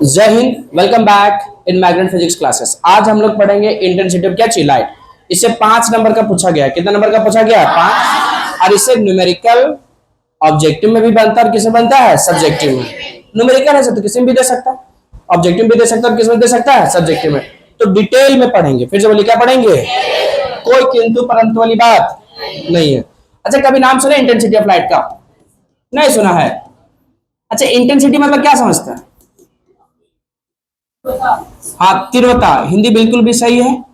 जय Hind. Welcome back in magnet physics classes. आज हम लोग पढ़ेंगे इंटेंसिटी ऑफ क्या चीज लाइट। इससे 5 नंबर का पूछा गया है। कितना नंबर का पूछा गया है? 5। और इससे न्यूमेरिकल ऑब्जेक्टिव में भी बनता है और किसमें बनता है? सब्जेक्टिव में। न्यूमेरिकल है तो किसी में भी दे सकता है, ऑब्जेक्टिव में भी दे सकता है और किसमें दे सकता है? सब्जेक्टिव में। तो डिटेल में पढ़ेंगे। फिर से बोलिए, क्या पढ़ेंगे? कोई किंतु परंतु वाली बात नहीं है। अच्छा, कभी नाम सुने इंटेंसिटी ऑफ लाइट का? नहीं सुना है। अच्छा, इंटेंसिटी मतलब क्या समझता है? हाँ, तीव्रता। हिंदी बिल्कुल भी सही है।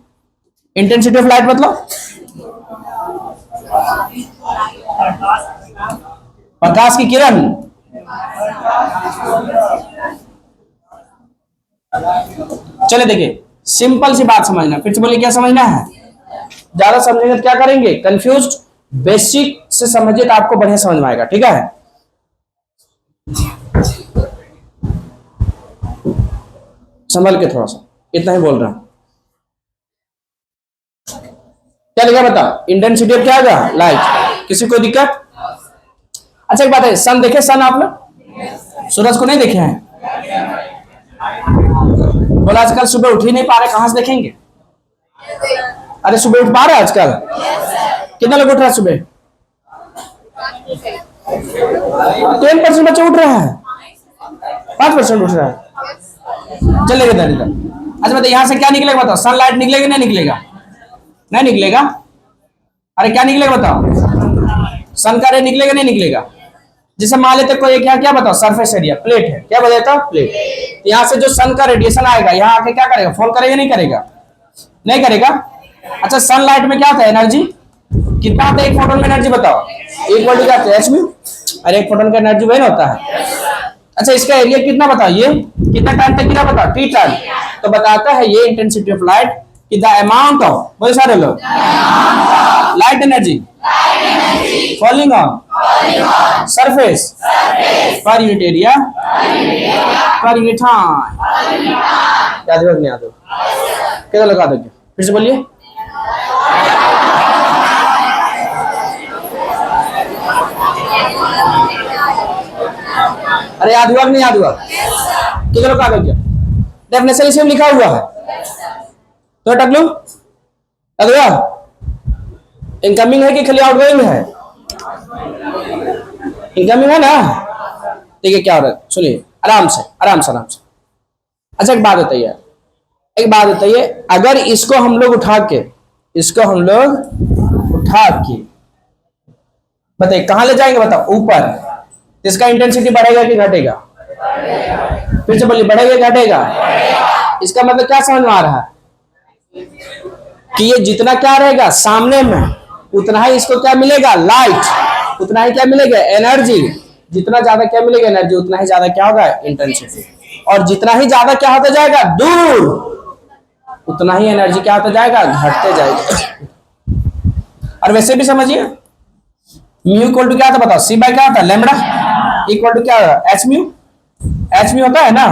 इंटेंसिटी ऑफ लाइट मतलब प्रकाश की किरण। चले देखिए, सिंपल सी बात समझना। फिर से बोलिए, क्या समझना है? ज्यादा समझेंगे तो क्या करेंगे? कंफ्यूज। बेसिक से समझिए तो आपको बढ़िया समझ में आएगा। ठीक है, संभल के थोड़ा सा, इतना ही बोल रहा हूं। क्या लिखा बता? इंटेंसिटी ऑफ क्या होगा? लाइट। किसी को दिक्कत? अच्छा, एक बात है, सन देखे? सन आप लोग सूरज को नहीं देखे हैं? बोला आजकल सुबह उठ ही नहीं पा रहे, कहां से देखेंगे? अरे सुबह उठ पा रहे आजकल? कितना लोग उठ रहा है सुबह? 10% बच्चे उठ रहे हैं, 5% उठ रहा है। चलेगा इधर इधर। अच्छा बताइए, यहां से क्या निकलेगा बताओ? सनलाइट निकलेगा नहीं निकलेगा? नहीं निकलेगा। अरे क्या निकलेगा बताओ? सन का रे निकलेगा नहीं निकलेगा? जैसे मान लेते कोई क्या क्या बताओ, सरफेस एरिया, प्लेट है, क्या बताता? प्लेट। यहाँ से जो सन का रेडिएशन आएगा यहाँ आके क्या करेगा? फॉल करेगा नहीं करेगा? नहीं करेगा। अच्छा, सनलाइट में क्या होता है? एनर्जी कितना होता है एक फोटोन में? एनर्जी बताओ। एक वोल्ट क्या होता है? H mu. अरे एक फोटोन का एनर्जी वही होता है। अच्छा, इसका एरिया कितना बताओ? ये कितना टाइम तक गिरा बताओ? T time. तो बताता है ये इंटेंसिटी ऑफ लाइट कि द अमाउंट ऑफ, बोले सारे लोग, light energy falling on surface per unit area per unit time। याद है नहीं? याद हो? कितना लगा दोगे? फिर से बोलिए। अरे याद हुआ नहीं? याद हुआ? कितना लगा दोगे? डेफिनेशन इसमें लिखा हुआ है तो टकलू याद हुआ? इनकमिंग है कि खाली आउटगोइंग है? इनकमिंग है ना? देखिए क्या हो रहा है, सुनिए आराम से आराम से आराम से। अच्छा, एक बात बताइए, एक बात बताइए, अगर इसको हम लोग उठा के बताइए कहां ले जाएंगे बताओ? ऊपर। इसका इंटेंसिटी बढ़ेगा कि घटेगा? फिर से बोलिए, बढ़ेगा कि घटेगा? इसका मतलब क्या समझ में आ रहा है कि ये जितना क्या रहेगा सामने में उतना ही इसको क्या मिलेगा? लाइट। उतना ही क्या मिलेगा? एनर्जी। जितना ज्यादा क्या मिलेगा? एनर्जी। उतना ही ज्यादा क्या होगा? इंटेंसिटी। और जितना ही ज्यादा क्या होता जाएगा? दूर, उतना ही एनर्जी क्या होता जाएगा? घटते जाएगा। और वैसे भी समझिए, म्यू इक्वल टू क्या था बताओ? सी बाय क्या होता है? लैम्बडा इक्वल टू क्या होगा? H mu. एच म्यू होता है ना?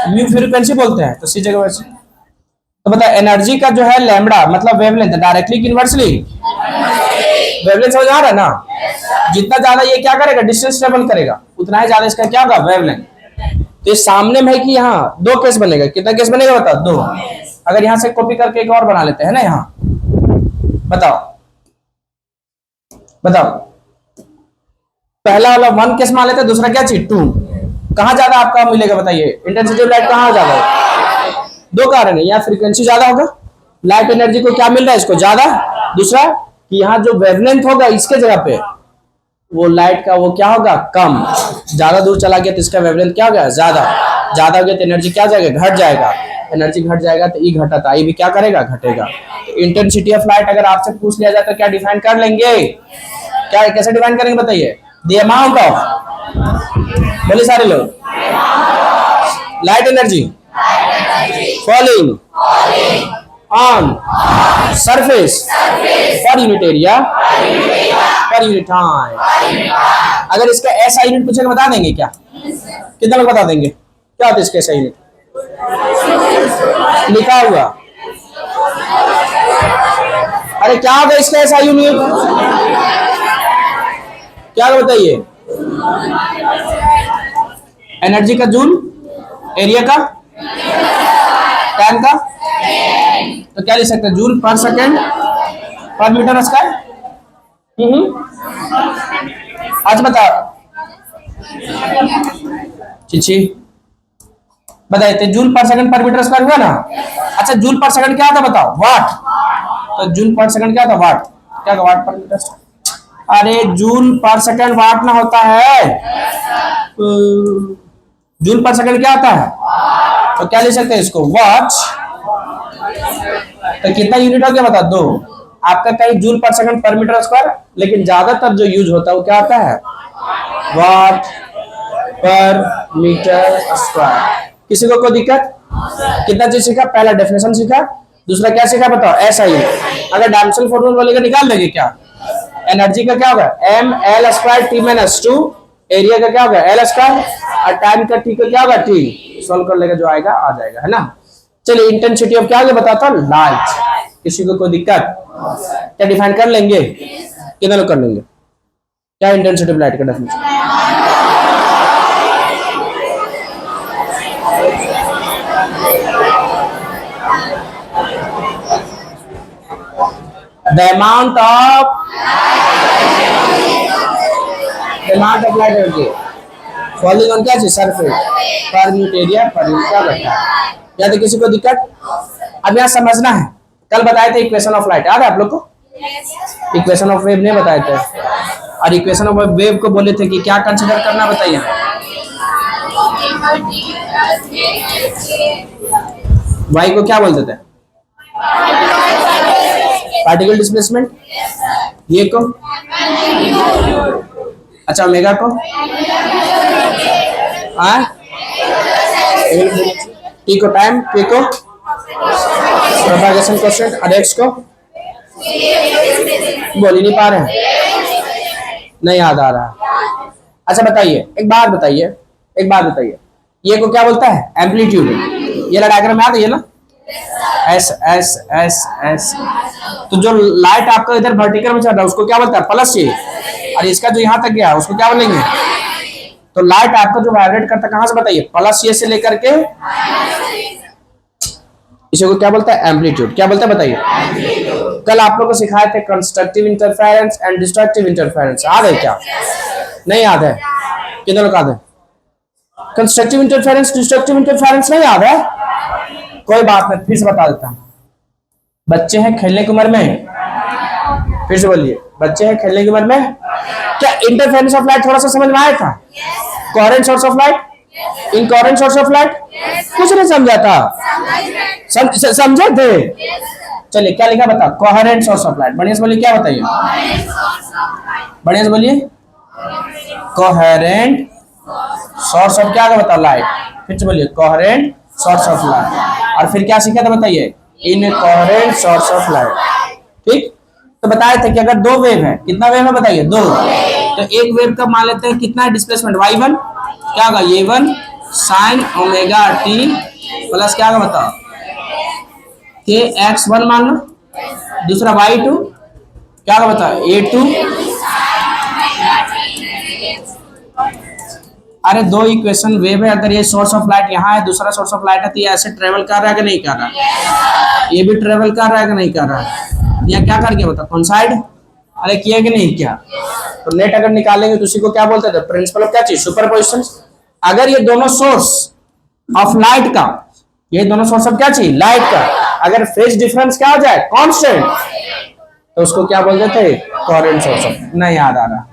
म्यू फ्रीक्वेंसी बोलते हैं, तो सी जगह वैसे। तो बता, एनर्जी का जो है लैम्बडा मतलब वेवलेंथ, डायरेक्टली कि इनवर्सली? वेवलेंथ समझ आ रहा है ना? जितना ज्यादा ये क्या करेगा? डिस्टेंस ट्रेवल करेगा, उतना ही ज्यादा इसका क्या होगा? वेवलेंथ। तो ये सामने में है कि यहाँ दो केस बनेगा? कितना केस बनेगा बताओ? 2। अगर यहाँ से कॉपी करके एक और बना लेते हैं ना, यहाँ बताओ बताओ, पहला वाला 1 केस मान लेते हैं, दूसरा क्या चीज? 2। कहाँ ज्यादा आपका मिलेगा बताइए? इंटेंसिटी ऑफ लाइट कहाँ ज्यादा है? 2 कारण है, यहाँ फ्रीक्वेंसी ज्यादा होगा, लाइट एनर्जी को क्या मिल रहा है? इसको ज्यादा। दूसरा कि यहाँ जो वेवलेंथ होगा इसके जगह पे वो लाइट का वो क्या होगा? कम। ज्यादा दूर चला गया तो इसका वेवलेंथ क्या होगा? ज्यादा। ज्यादा हो गया तो एनर्जी क्या जाएगा? घट जाएगा। एनर्जी घट जाएगा तो ई घटाता, ई भी क्या करेगा? घटेगा। इंटेंसिटी ऑफ लाइट अगर आपसे पूछ लिया जाए तो क्या डिफाइन कर लेंगे? क्या कैसे डिफाइन करेंगे बताइए? द अमाउंट ऑफ, बोले सारे लोग, light energy falling on surface per unit area per unit time। अगर इसका ऐसा यूनिट पूछेगा बता देंगे क्या? कितना लोग बता देंगे? क्या होता है इसका ऐसा यूनिट? लिखा हुआ। अरे क्या होगा इसका ऐसा यूनिट? क्या बताइए? एनर्जी का जूल एरिया का, टाइम का, तो क्या लिख सकते हैं? जूल पर सेकेंड पर मीटर स्क्वायर। आज बताओ चिची, बताइए तो जूल पर सेकंड पर मीटर स्क्वायर हुआ ना। अच्छा जूल पर सेकंड क्या था बताओ? वाट। तो जूल पर सेकंड क्या था? वाट। क्या था वाट पर मीटर? अरे जूल पर सेकंड वाट ना होता है, जूल पर सेकंड क्या होता है? तो क्या ले सकते हैं इसको? वाट। तो कितना यूनिट हो गया बता? 2। आपका कहीं जूल पर सेकंड पर मीटर स्क्वायर, लेकिन ज्यादातर जो यूज होता है वो क्या आता है? वाट पर मीटर स्क्वायर। किसी को कोई दिक्कत? कितना चीज सीखा? पहला डेफिनेशन सीखा, दूसरा क्या सीखा बताओ? ऐसा ही अगर डायमेंशनल फॉर्मूला बोलेगा निकाल लेंगे क्या? एनर्जी का क्या होगा? M L square T minus 2, area का क्या होगा? एल स्क्वायर, और टाइम का टी का क्या होगा? टी। सॉल्व कर लेगा जो आएगा आ जाएगा, है ना। चलिए इंटेंसिटी ऑफ क्या होगा बताता हूँ? लाइट। किसी को कोई दिक्कत? क्या डिफाइन कर लेंगे? कितने लोग कर लेंगे? क्या इंटेंसिटी ऑफ लाइट का definition? The amount of light energy falling on क्या चीज? Surface per unit area per unit क्या बैठा है? या तो किसी को दिक्कत? अब यहाँ समझना है, कल बताए थे इक्वेशन ऑफ लाइट, याद है आप लोग को? इक्वेशन ऑफ वेव नहीं बताए थे, और इक्वेशन ऑफ वेव को बोले थे कि क्या कंसीडर करना बताइए। वाई को क्या बोलते थे? Particle displacement. ये को? अच्छा ओमेगा को? टी को टाइम, पी को प्रोपगेशन कोएफिशिएंट, और एक्स को बोल ही नहीं पा रहे हैं, नहीं याद आ रहा। अच्छा बताइए, एक बात बताइए, ये को क्या बोलता है? एम्पलीट्यूड। ये डायग्राम याद है ये ना? S S S S. तो जो लाइट आपका इधर वर्टिकल में चल रहा है उसको क्या बोलता है? प्लस ये। और इसका जो यहाँ तक गया उसको क्या बोलेंगे? तो लाइट आपका जो वाइब्रेट करता है कहां से बताइए? प्लस ये से लेकर के, इसी को क्या बोलता है? एम्पलीट्यूड। क्या बोलता है बताइए? कल आप लोगों को सिखाए थे constructive interference and destructive interference, याद है क्या? नहीं याद है? कितने लोग याद है? कंस्ट्रक्टिव इंटरफेरेंस डिस्ट्रक्टिव इंटरफेरेंस नहीं याद है? कोई बात नहीं, फिर से बता देता हूं। बच्चे हैं खेलने की उम्र में, फिर से बोलिए, बच्चे हैं खेलने की उम्र में। क्या इंटरफेरेंस ऑफ लाइट थोड़ा सा समझ में आया था? Coherent source of light, incoherent source of light, कुछ नहीं समझा था? समझे थे? चलिए क्या लिखा बता? Coherent source of light. बढ़िया से बोलिए, क्या बताइए? बढ़िया से बोलिए, कोहेरेंट सोर्स ऑफ क्या बताओ? लाइट। फिर से बोलिए, कोहेरेंट सोर्स ऑफ लाइट। और फिर क्या सीखा था बताइए? Incoherent source of light. ठीक, तो बताए थे कि अगर दो वेव है, कितना वेव है बताइए? 2। तो एक वेव का मान लेते हैं कितना डिस्प्लेसमेंट? y1 क्या होगा? a1 sin omega t plus क्या होगा बताओ? के x1 मान लो, दूसरा y2 क्या होगा बताओ? a2। अरे दो इक्वेशन वेव है, अगर ये सोर्स ऑफ लाइट यहाँ है, दूसरा सोर्स ऑफ लाइट है, तो ये ऐसे ट्रेवल कर रहा है कि नहीं कर रहा? ये भी ट्रेवल कर रहा है कि नहीं कर रहा? यहाँ क्या कर गया बता? कॉन्साइड। अरे किया कि नहीं किया? तो नेट अगर निकालेंगे तो उसी को क्या बोलते थे? प्रिंसिपल ऑफ क्या चीज? सुपरपोजिशन। अगर ये दोनों सोर्स ऑफ लाइट का, ये दोनों सोर्स ऑफ क्या चीज? लाइट का, अगर फेज डिफरेंस क्या हो जाए? कांस्टेंट, तो उसको क्या बोलते थे? Coherent source of. नहीं याद आ रहा?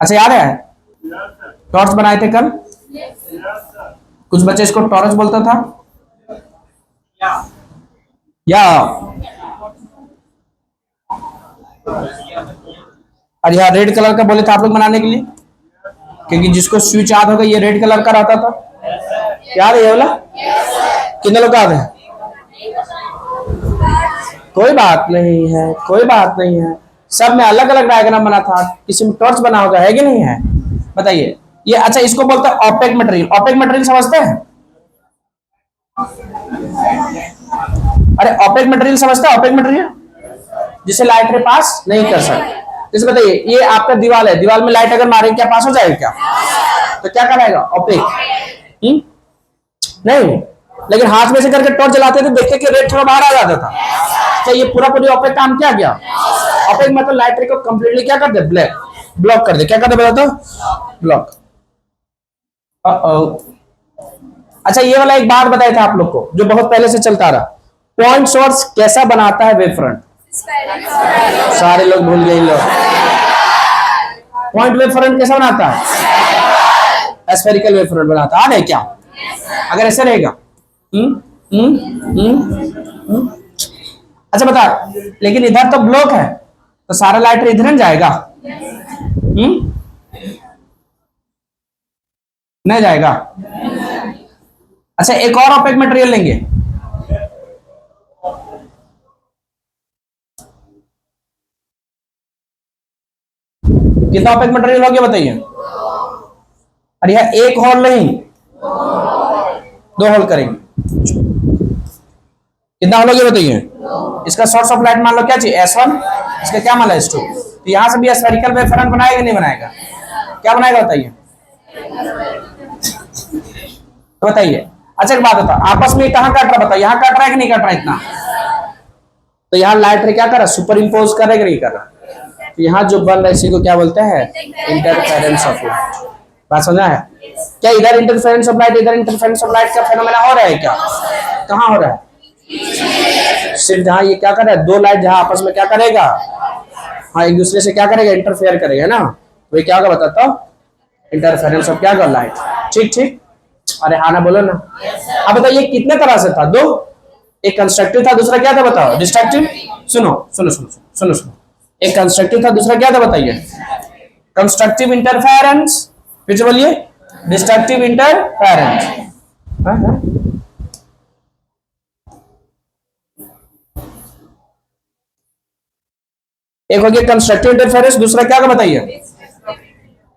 अच्छा याद है? टॉर्च बनाए थे कल, कुछ बच्चे इसको टॉर्च बोलता था या, और यहाँ रेड कलर का बोले थे आप लोग बनाने के लिए, क्योंकि जिसको स्विच याद होगा ये रेड कलर का रहता था। याद है ये वाला? कितने लोग याद है? कोई बात नहीं है, कोई बात नहीं है, सब में अलग अलग डायग्राम बना था, किसी में टॉर्च बना होगा, है कि नहीं है? बताइए ये। अच्छा इसको बोलते हैं ऑपेक मटेरियल। ऑपेक मटेरियल समझते हैं? अरे ऑपेक मटेरियल समझते हैं? ऑपेक मटेरियल जिसे लाइट रे पास नहीं कर सकते। जैसे बताइए ये आपका दीवार है, दीवार में लाइट अगर मारे क्या पास हो जाएगा? क्या तो क्या कहलाएगा? ओपेक। नहीं, लेकिन हाथ में से करके टॉर्च जलाते थे, देखते कि रेड थोड़ा बाहर आ जाता था। तो ये पूरा पूरी ओपेक काम क्या गया? ओपेक मतलब लाइट रे को कंप्लीटली क्या कर दे? ब्लैक, ब्लॉक कर दे। क्या कर दे बता तो? ब्लॉक। अच्छा, ये वाला एक बात बताया था आप लोग को जो बहुत पहले से चलता रहा, पॉइंट सोर्स कैसा बनाता है वेव फ्रंट? सारे लोग भूल गए। लोग पॉइंट वेव फ्रंट कैसा बनाता है? स्फेरिकल वेव फ्रंट बनाता है। आ रहे क्या? अगर ऐसे रहेगा अच्छा बता, लेकिन इधर तो ब्लॉक है, तो सारा लाइट इधर जाएगा? नहीं जाएगा। अच्छा, एक और ओपेक मटेरियल लेंगे। कितना ओपेक मटेरियल हो गया बताइए? अरे यार, एक होल नहीं, 2 होल करेंगे। कितना होल हो गया बताइए? इसका सोर्स ऑफ लाइट मान लो क्या चाहिए? S1, इसका क्या मान लो S2। तो यहां से भी स्फेरिकल वेव फ्रंट बनाएगा नहीं बनाएगा? क्या बनाएगा बताइए? तो बताइए। अच्छा एक बात बता, आपस में कहां काट रहा? बताइए, यहां काट रहा है कि नहीं काट रहा इतना? तो यहाँ लाइट रे क्या कर रहा है? सुपर इम्पोज कर रहा है कि नहीं कर रहा? तो यहाँ जो बन रहा है इसी को क्या बोलते हैं? Interference of light. बात समझा है? क्या इधर इंटरफेरेंस ऑफ लाइट, इधर इंटरफेरेंस ऑफ लाइट का फेनोमेना हो रहा है क्या? कहाँ हो रहा है? सिर्फ जहाँ ये क्या कर रहा है, 2 लाइट जहाँ आपस में क्या करेगा? हाँ, एक दूसरे से क्या करेगा? इंटरफेयर करेगा ना। वही क्या होगा बताता हूँ? इंटरफेरेंस ऑफ क्या होगा? लाइट। ठीक ठीक। अरे हाँ ना बोलो ना। अब बताइए कितने तरह से था? 2। एक कंस्ट्रक्टिव था, दूसरा क्या था बताओ? डिस्ट्रक्टिव। सुनो सुनो सुनो सुनो सुनो, एक कंस्ट्रक्टिव था, दूसरा क्या था बताइए? Constructive interference. फिर से बोलिए, डिस्ट्रक्टिव इंटरफेरेंस। एक हो गया कंस्ट्रक्टिव इंटरफेरेंस, दूसरा क्या था बताइए?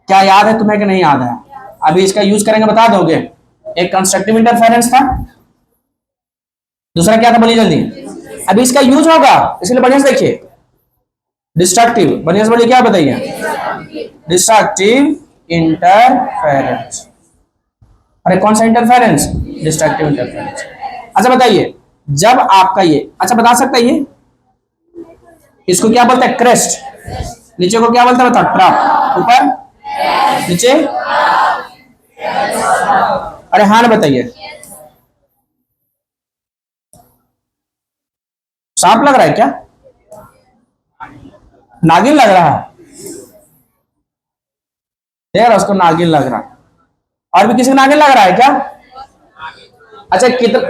क्या याद है तुम्हें कि नहीं याद है? अभी इसका यूज करेंगे, बता दोगे? एक कंस्ट्रक्टिव इंटरफेरेंस था, दूसरा क्या था? बोलिए जल्दी। अभी इसका यूज होगा, इसलिए बढ़िया से देखिए। डिस्ट्रक्टिव, बढ़िया से बोलिए, क्या बताइए? Destructive interference. अरे कौन सा इंटरफेरेंस? Destructive interference. अच्छा बताइए, जब आपका ये, अच्छा बता सकता है ये, इसको क्या बोलते हैं? क्रेस्ट। नीचे को क्या बोलते हैं बताओ? ट्रफ। ऊपर नीचे, अरे हाँ ना बताइए। सांप लग रहा है क्या? नागिन लग रहा है? यार उसको नागिन लग रहा है। और भी किसी को नागिन लग रहा है क्या? अच्छा कितना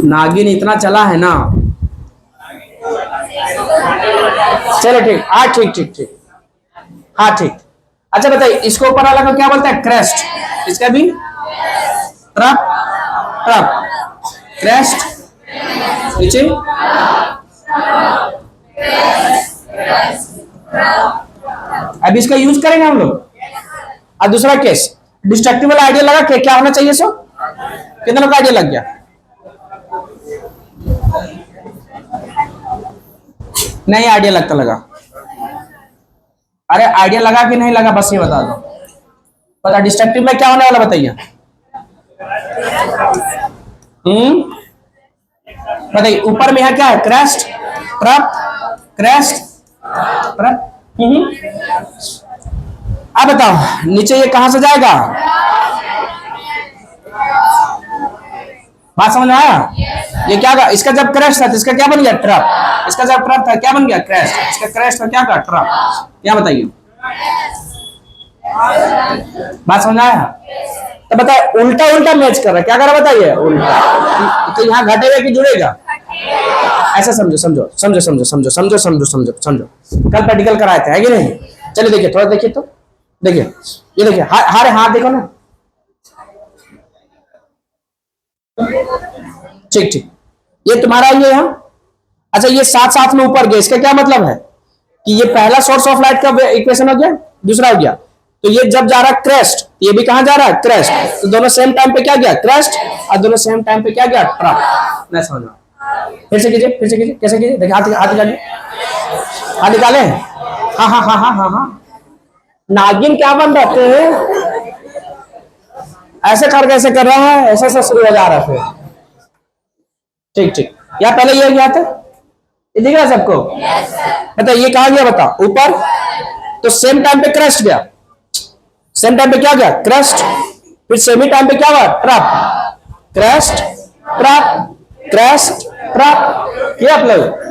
नागिन इतना चला है ना। चलो ठीक, हाँ ठीक ठीक ठीक, हाँ ठीक। अच्छा बताइए, इसको ऊपर वाला को क्या बोलते हैं? क्रेस्ट। इसका भी ट्रप, ट्रप, क्रेस्ट, नीचे अब इसका यूज करेंगे हम लोग। और दूसरा केस, डिस्ट्रक्टिव वाला आइडिया लगा कि क्या होना चाहिए? सो कितना लोग का आइडिया लग गया? नहीं आइडिया लगता लगा? अरे आइडिया लगा कि नहीं लगा बस ये बता दो। पता डिस्ट्रक्टिव में क्या होने वाला बताइए? बताइए, ऊपर में है क्या है? Crest, trough, crest, trough. अब बताओ नीचे ये कहां से जाएगा? बात समझ में आया? ये क्या का? इसका जब क्रैश था तो इसका क्या बन गया? ट्रप। इसका जब ट्रप था क्या बन गया? क्रैश। इसका क्रैश था क्या का? ट्रप। क्या बताइए? बात समझ आया? तो बताए उल्टा उल्टा मैच कर रहा है। क्या कर रहा है बताइए? उल्टा। तो यहाँ घटेगा कि जुड़ेगा? ऐसा समझो समझो समझो समझो समझो समझो समझो समझो समझो। कल प्रैक्टिकल कराए थे, है कि नहीं? चलिए देखिए, थोड़ा देखिए तो, देखिए ये देखिए, हारे हाथ देखो ना। ठीक ठीक, ये तुम्हारा ये है। अच्छा ये साथ साथ में ऊपर गया, इसका क्या मतलब है? कि ये पहला सोर्स ऑफ लाइट का इक्वेशन हो गया, दूसरा हो गया। तो ये जब जा रहा है क्रेस्ट, ये भी कहां जा रहा है? क्रेस्ट। तो दोनों सेम टाइम पे क्या गया? क्रेस्ट। और दोनों सेम टाइम पे क्या गया? ट्रप। नहीं समझ में? फिर से कीजिए, फिर से कीजिए। कैसे कीजिए? देखिए, हाथ हाथ निकालिए, हाथ निकाले। हाँ हाँ हाँ हाँ हाँ हाँ, नागिन क्या बन रहे हैं? ऐसे कर कैसे कर रहा है, ऐसे ऐसे शुरू हो जा रहा है फिर। ठीक ठीक, या पहले ये क्या था, ये दिख रहा है सबको? बताइए ये कहा गया, बताओ ऊपर। तो सेम टाइम पे क्रस्ट गया, सेम टाइम पे क्या गया, क्रस्ट। फिर सेमी टाइम पे क्या हुआ, trough. Crest trough, crest trough, ये आप लोग।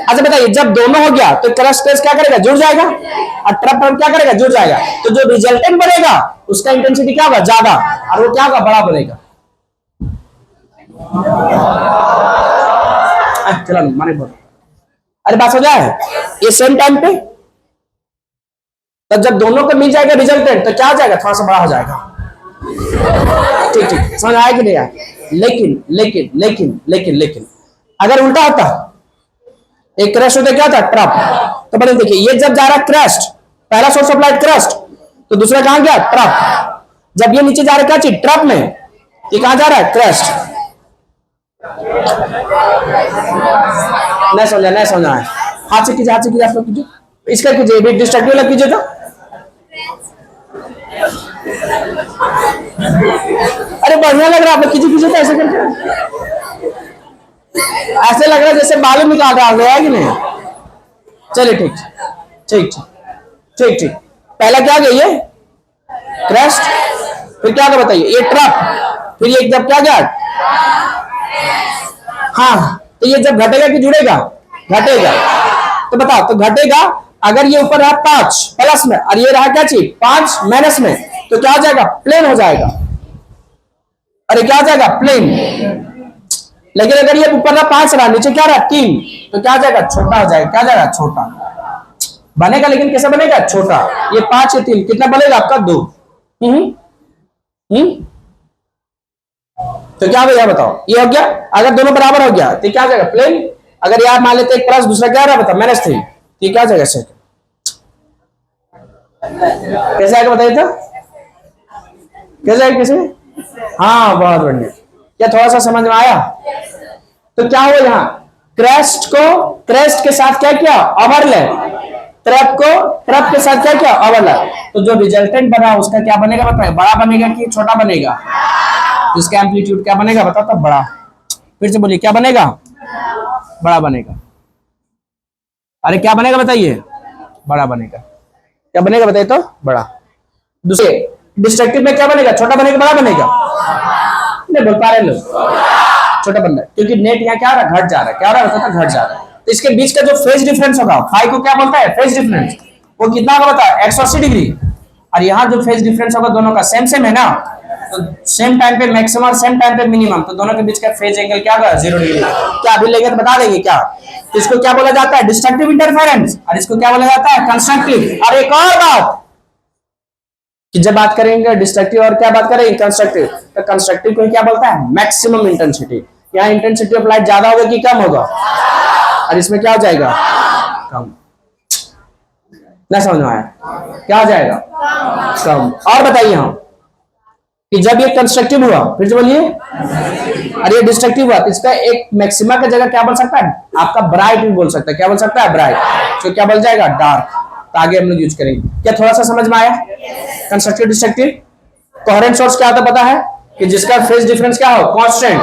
अच्छा बताइए, जब दोनों हो गया तो क्रस्ट क्रस्ट क्या करेगा, जुड़ जाएगा, और ट्रप ट्रप क्या करेगा, जुड़ जाएगा। तो जो रिजल्टेंट बनेगा उसका इंटेंसिटी क्या होगा, ज्यादा, और वो क्या होगा, बड़ा बनेगा। चलो माने बोलो, अरे बात हो जाए। ये सेम टाइम पे, तब जब दोनों को मिल जाएगा रिजल्टेंट तो क्या हो जाएगा, थोड़ा सा बड़ा हो जाएगा। ठीक ठीक, समझ आया कि नहीं आया? लेकिन लेकिन लेकिन लेकिन लेकिन अगर उल्टा होता, एक क्रस्ट होता क्या था, ट्रप। तो बने देखिए, ये जब जा रहा है क्रस्ट, पहला सोर्स ऑफ लाइट क्रस्ट, तो दूसरा कहां गया, ट्रप। जब ये नीचे जा रहा है क्या चीज, ट्रप में, ये कहां जा रहा है, क्रस्ट। नहीं समझा, नहीं समझा है। हाथ से कीजिए, हाथ से कीजिए, आप लोग कीजिए, इसका कीजिए, भी डिस्ट्रक्टिव लग कीजिए। तो अरे बढ़िया लग रहा है, आप लोग कीजिए कीजिए, तो ऐसे करके ऐसे लग रहा है जैसे मालूम निकाल रहा है कि नहीं। चलिए ठीक ठीक ठीक ठीक, पहला क्या गया, ये क्रस्ट, फिर क्या था बताइए, ये ट्रप, फिर ये जब क्या गया, हाँ, तो ये जब घटेगा कि जुड़ेगा, घटेगा। तो बताओ, तो घटेगा, अगर ये ऊपर रहा 5 प्लस में और ये रहा क्या चीज 5 माइनस में, तो क्या हो जाएगा, प्लेन हो जाएगा। अरे क्या हो जाएगा, प्लेन। लेकिन अगर ये ऊपर रहा 5 रहा, नीचे क्या रहा 3, तो क्या हो जाएगा, छोटा हो जाएगा। क्या हो जाएगा, छोटा बनेगा। लेकिन कैसे बनेगा, छोटा। ये 5 या 3 कितना बनेगा आपका, 2। तो क्या हो गया बताओ, ये हो गया। अगर दोनों बराबर हो गया तो क्या हो जाएगा, प्लेन। अगर यार मान लेते एक प्लस दूसरा क्या रहा, बताओ -3, तो क्या हो जाएगा, सेकंड। कैसे आगे बताइए तो, कैसे आगे, कैसे? हाँ बहुत बढ़िया, क्या थोड़ा सा समझ में आया? तो क्या हुआ, यहाँ क्रस्ट को क्रस्ट के साथ क्या किया, ओवरलैप। ट्रप को ट्रप के साथ क्या किया, ओवरलैप। तो जो रिजल्टेंट बना उसका क्या बनेगा बताइए, बड़ा बनेगा कि छोटा बनेगा? इसका एम्पलीट्यूड क्या बनेगा बताओ, तब बड़ा। फिर से बोलिए, क्या बनेगा, बड़ा बनेगा। अरे क्या बनेगा बताइए, बड़ा बनेगा। क्या बनेगा बताइए तो, बड़ा। दूसरे डिस्ट्रक्टिव में क्या बनेगा, छोटा बनेगा बड़ा बनेगा? नहीं बोल पा रहे लोग, छोटा बन रहा है, क्योंकि नेट यहाँ क्या आ रहा है, घट जा रहा है। क्या हो रहा है बताता, घट जा रहा है। तो इसके बीच का जो फेज डिफरेंस होगा, फाई को क्या बोलता है, फेज डिफरेंस, वो कितना होगा बता, 180 डिग्री। और यहाँ जो फेज डिफरेंस होगा दोनों का सेम सेम है ना, तो सेम टाइम पे मैक्सिमम और सेम टाइम पे मिनिमम, तो दोनों के बीच का फेज एंगल क्या होगा, 0 डिग्री। क्या अभी लेंगे तो बता देंगे क्या? तो इसको क्या बोला जाता है, डिस्ट्रक्टिव इंटरफेरेंस, और इसको क्या बोला जाता है, कंस्ट्रक्टिव। और एक और बात कि जब बात करेंगे डिस्ट्रक्टिव और क्या बात करेंगे, कंस्ट्रक्टिव, तो कंस्ट्रक्टिव को क्या बोलता है, मैक्सिमम इंटेंसिटी। यहाँ इंटेंसिटी ऑफ लाइट ज्यादा होगा कि कम होगा, और इसमें क्या हो जाएगा, कम। ना समझ में आया, क्या हो जाएगा, कम। और बताइए हम कि जब ये कंस्ट्रक्टिव हुआ, फिर से बोलिए, और ये डिस्ट्रक्टिव हुआ, तो इसका एक मैक्सिमा का जगह क्या बोल सकता है, आपका ब्राइट भी बोल सकता है। क्या बोल सकता है, ब्राइट। तो क्या बोल जाएगा, डार्क। तो आगे हम लोग यूज करेंगे। क्या थोड़ा सा समझ में आया, कंस्ट्रक्टिव डिस्ट्रक्टिव? कोहेरेंट सोर्स क्या होता है पता है, कि जिसका फेज डिफरेंस क्या हो, कांस्टेंट।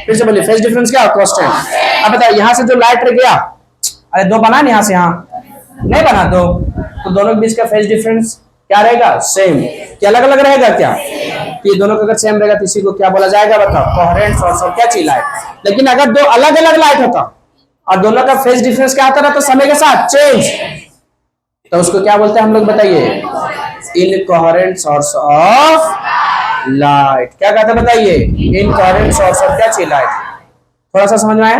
फिर से बोलिए, फेज डिफरेंस क्या हो, कांस्टेंट। अब बताओ, यहां से जो लाइट रह गया, अरे 2 बना नहीं, यहां से यहां नहीं बना 2, तो दोनों के बीच का फेज डिफरेंस क्या रहेगा, सेम। क्या अलग अलग रहेगा क्या? तो ये दोनों का अगर सेम रहेगा तो इसी को क्या बोला जाएगा बताओ, कोहेरेंट सोर्स ऑफ क्या चीज, लाइट। लेकिन अगर 2 अलग अलग लाइट होता और दोनों का फेज डिफरेंस क्या आता रहता समय के साथ चेंज, तो उसको क्या बोलते हैं हम लोग बताइए, इनकोहेरेंट सोर्स ऑफ लाइट। क्या कहते हैं बताइए, इनकोहेरेंट सोर्स ऑफ क्या चीज, लाइट। थोड़ा सा समझ में आया?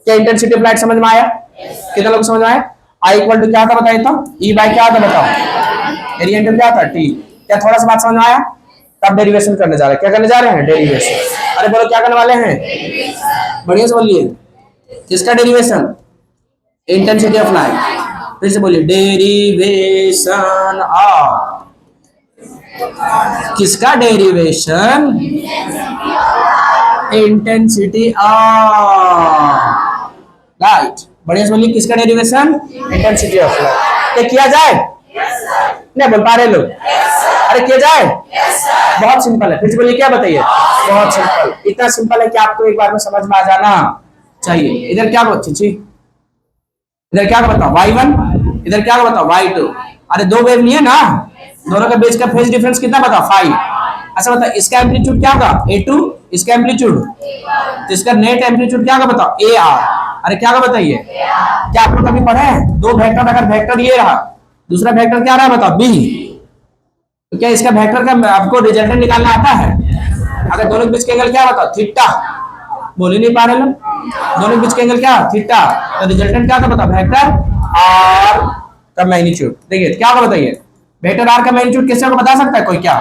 क्या इंटेंसिटी ऑफ लाइट समझ में आया? कितना लोग समझ में आया? आई इक्वल टू क्या था बताइए तो, ई बाई क्या था बताओ, एरिया इंटू क्या था, टी। क्या थोड़ा सा बात समझ में आया? तब डेरिवेशन करने जा रहे हैं। क्या करने जा रहे हैं, डेरिवेशन। अरे बोलो क्या करने वाले हैं, बढ़िया से बोलिए, किसका डेरिवेशन, इंटेंसिटी ऑफ लाइट। फिर से बोलिए, डेरिवेशन ऑफ, किसका डेरिवेशन, इंटेंसिटी ऑफ लाइट। बढ़िया से बोलिए, किसका डेरिवेशन, इंटेंसिटी ऑफ लाइट। क्या किया जाए, नहीं बोल पा रहे लोग? अरे किया जाए? बहुत सिंपल है, फिर से बोलिए क्या बताइए? बहुत सिंपल, इतना सिंपल है कि आपको एक बार में समझ में आ जाना चाहिए। इधर क्या बच्ची, इधर क्या बताओ y1, इधर क्या बताओ y2। अरे दो वेव नहीं है ना, दोनों के बीच का फेज डिफरेंस कितना बताओ? 5। अच्छा बताओ इसका एम्पलीट्यूड क्या होगा? A2, इसका एम्पलीट्यूड, तो इसका नेट एम्पलीट्यूड क्या होगा बताओ? AR। अरे क्या होगा बताइए? क्या आप लोग कभी पढ़े हैं? दो वेक्टर, अगर वेक्टर ये रहा, दूसरा वेक्टर क्या रहा बताओ? B, तो क्या इसका वेक्टर का आपको रिजल्टेंट निकालना आता है? अगर दोनों के बीच का एंगल क्या बताओ? थीटा। बोल ही नहीं पा रहे लोग, दोनों के बीच का एंगल क्या? थीटा। तो रिजल्टेंट क्या था बताओ? वेक्टर आर का मैग्नीट्यूड। देखिए क्या होगा बताइए? वेक्टर आर का मैग्नीट्यूड किससे को बता सकता है कोई? क्या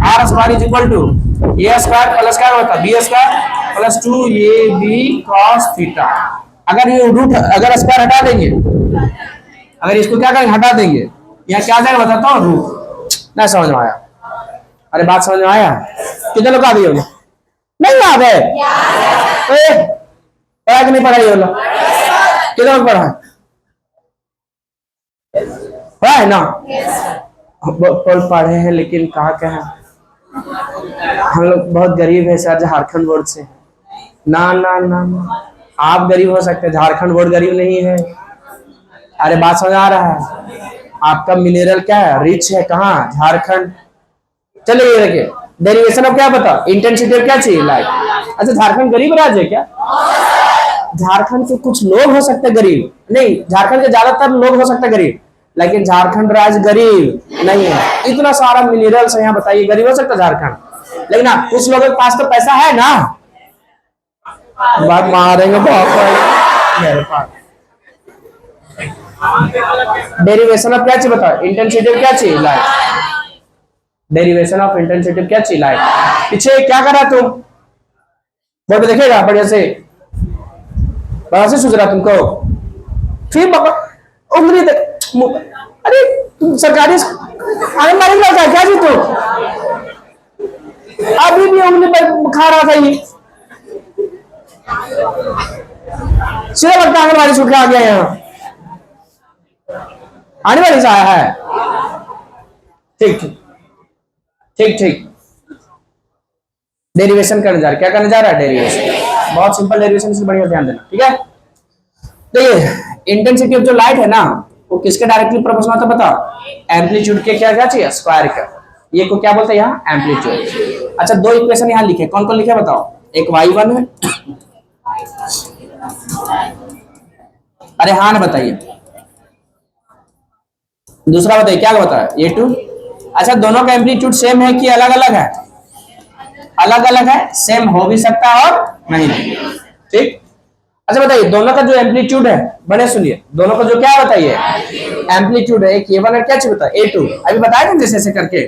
R square is equal to A square plus क्या होता है? B square plus 2ab cos theta. अगर ये रूट, अगर स्क्वायर हटा देंगे, अगर इसको क्या करेंगे? हटा देंगे, यहाँ क्या आ जाएगा बताता हूँ? रूट। ना समझ में आया? अरे बात समझ में आया? कितने लोग आ गए? नहीं आ गए? पढ़ा कि नहीं पढ़ा? ये लोग कितने लोग पढ़ा? पढ़ा है ना? पढ़े हैं, लेकिन कहा क्या है, हम लोग बहुत गरीब है सर, झारखंड बोर्ड से। ना ना ना ना, आप गरीब हो सकते हैं, झारखंड बोर्ड गरीब नहीं है। अरे बात समझ आ रहा है? आपका मिनरल क्या है? रिच है। कहाँ? झारखंड। चलिए ये देखिए, डेरिवेशन ऑफ क्या बता? इंटेंसिटी ऑफ क्या चाहिए? लाइट। अच्छा झारखंड गरीब राज्य है क्या? झारखंड के कुछ लोग हो सकते हैं गरीब, नहीं झारखंड के ज्यादातर लोग हो सकते हैं गरीब, लेकिन झारखंड राज्य गरीब नहीं है। इतना सारा मिनरल्स है यहाँ, बताइए गरीब हो सकता है झारखंड? लेकिन ना कुछ लोगों के पास तो पैसा है ना। बात मारेंगे मेरे पास। डेरिवेशन ऑफ क्या चाहिए बताओ? इंटेंसिटी क्या चाहिए? लाइट। डेरिवेशन ऑफ इंटेंसिटी क्या चाहिए? लाइट। पीछे क्या करा तुम? बोर्ड पे देखेगा बढ़िया से, बड़ा से सोच रहा तुमको। फिर उंगली तक, अरे तुम सरकारी आंगनबाड़ी में क्या क्या जी तू? अभी भी उंगली पर खा रहा था ये, सीधा लगता आंगनबाड़ी छूट के आ गया यहाँ, आने वाली से आया है। ठीक ठीक ठीक ठीक, डेरिवेशन करने जा रहा है। क्या करने जा रहा है? डेरिवेशन। बहुत सिंपल डेरिवेशन, से बढ़िया ध्यान देना, ठीक है? देखिए इंटेंसिटी ऑफ जो लाइट है ना, वो किसके डायरेक्टली प्रोपोर्शनल होता है बताओ? एम्पलीट्यूड के क्या क्या चाहिए? स्क्वायर का। ये को क्या बोलते हैं यहाँ? एम्पलीट्यूड। अच्छा दो इक्वेशन यहाँ लिखे, कौन कौन लिखे बताओ? एक y1 है, अरे हाँ ना बताइए, दूसरा बताइए क्या बताया? A2। अच्छा दोनों का एम्पलीट्यूड सेम है कि अलग अलग है? अलग अलग है, सेम हो भी सकता है और नहीं। ठीक। अच्छा बताइए दोनों का जो एम्पलीट्यूड है, बने सुनिए, दोनों का जो क्या बताइए? एम्पलीट्यूड है, एक A1 और क्या चाहिए बता? A2। अभी बताया जैसे ऐसे करके,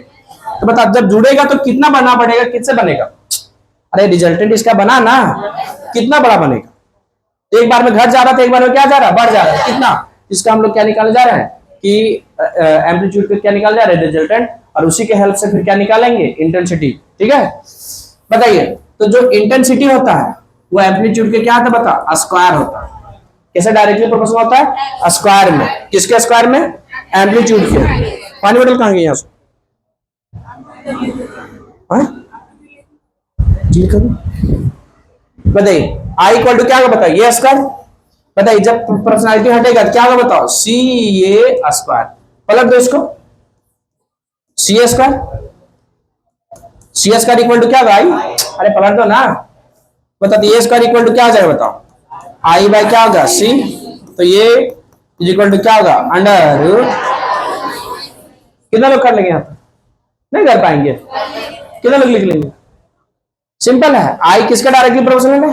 तो बता जब जुड़ेगा तो कितना बनना पड़ेगा? किससे बनेगा? अरे रिजल्टेंट इसका बना ना, कितना बड़ा बनेगा? एक बार में घट जा रहा था, एक बार में क्या जा रहा है? बढ़ जा रहा है। कितना? इसका हम लोग क्या निकालने जा रहे हैं कि एम्पलीट्यूड को क्या निकाल जा रहे हैं? रिजल्टेंट, और उसी के हेल्प से फिर क्या निकालेंगे? इंटेंसिटी। ठीक है बताइए, तो जो इंटेंसिटी होता है वो एम्पलीट्यूड के क्या होता है बता? स्क्वायर होता है। कैसे डायरेक्टली प्रोपोर्शनल होता है? स्क्वायर में। किसके स्क्वायर में? एम्पलीट्यूड के। पानी बोतल कहाँ गई यहाँ से? बताइए आई इक्वल टू क्या होगा बताइए? ये स्क्वायर। बताइए जब प्रोपोर्शनैलिटी हटेगा तो क्या होगा बताओ? C A square. पलट दो इसको, C A square. C A square equal to क्या होगा? आई। अरे पलट दो ना, बताओ ए स्क्वायर इक्वल टू क्या आ जाएगा बताओ? आई बाय क्या होगा? सी। तो ये इक्वल टू क्या होगा? Under root. कितना लोग कर लेंगे यहाँ पर? नहीं कर पाएंगे। कितना लोग लिख लेंगे? सिंपल है, आई किसका डायरेक्टली प्रोपोर्शनल है?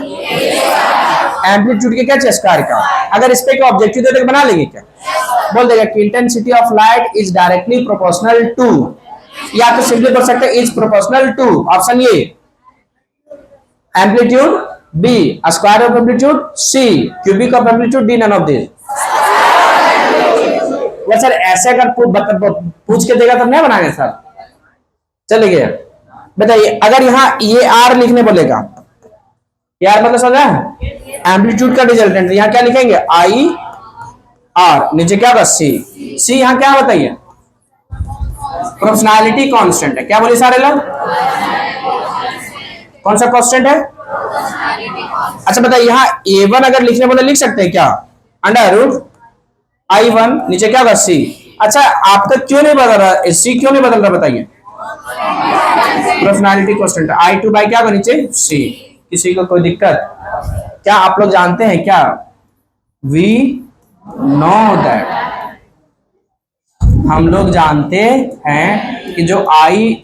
एम्पलीट्यूड के क्या चाहिए? स्क्वायर का। अगर इस पे क्या ऑब्जेक्टिव दे बना लेंगे क्या? बोल देगा कि intensity of light is directly proportional to, या तो सिंपली बोल सकते हैं is proportional to, option A amplitude, B square of amplitude, C cubic of amplitude, D none of this. वो सर ऐसे अगर पूछ के देगा तो नहीं बनाएंगे सर। चलिए बताइए, अगर यहाँ ये आर लिखने बोलेगा, यार मतलब समझा? एम्पलीट्यूड का रिजल्टेंट यहाँ क्या लिखेंगे? आई आर, नीचे क्या होगा? सी। सी यहाँ क्या बताइए? प्रोपोर्शनैलिटी कांस्टेंट है। क्या बोले सारे लोग? कौन सा कांस्टेंट है? अच्छा बताइए, यहाँ a1 अगर लिखने बोले लिख सकते हैं क्या? अंडर रूट i1 नीचे क्या होगा c। अच्छा आपका क्यों नहीं बदल रहा, c क्यों नहीं बदल रहा बताइए? प्रोपोर्शनैलिटी कांस्टेंट i2 बाई क्या होगा नीचे c। किसी को कोई दिक्कत? क्या आप लोग जानते हैं क्या? वी नो दैट, हम लोग जानते हैं कि जो आई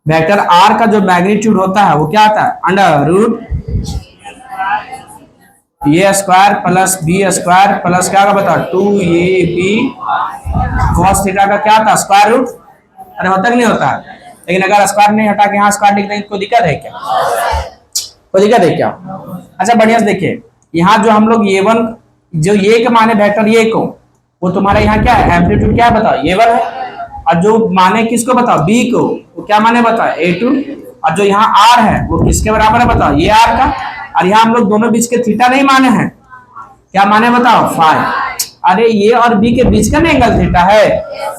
वेक्टर आर का जो मैग्नीट्यूड होता है वो क्या आता है? Under root A square plus B square plus क्या का बता 2ab cos थीटा का क्या था? Square root. अरे होता कि नहीं होता? लेकिन अगर स्क्वायर नहीं हटा के यहाँ स्क्वायर लिख देंगे कोई दिक्कत है क्या? कोई दिक्कत है क्या? अच्छा बढ़िया से देखिए, यहाँ जो हम लोग a1 जो ये के माने वेक्टर ये को, वो तुम्हारा यहाँ क्या है? एम्पलीट्यूड क्या है बताओ? a1 है। और जो माने किसको बताओ? b को, वो क्या माने बताओ? a2। और जो यहाँ r है वो किसके बराबर है बताओ? ये r का। और यहाँ हम लोग दोनों बीच के थीटा नहीं माने हैं, क्या माने बताओ? फाई। अरे ये और बी के बीच का ना एंगल थीटा है,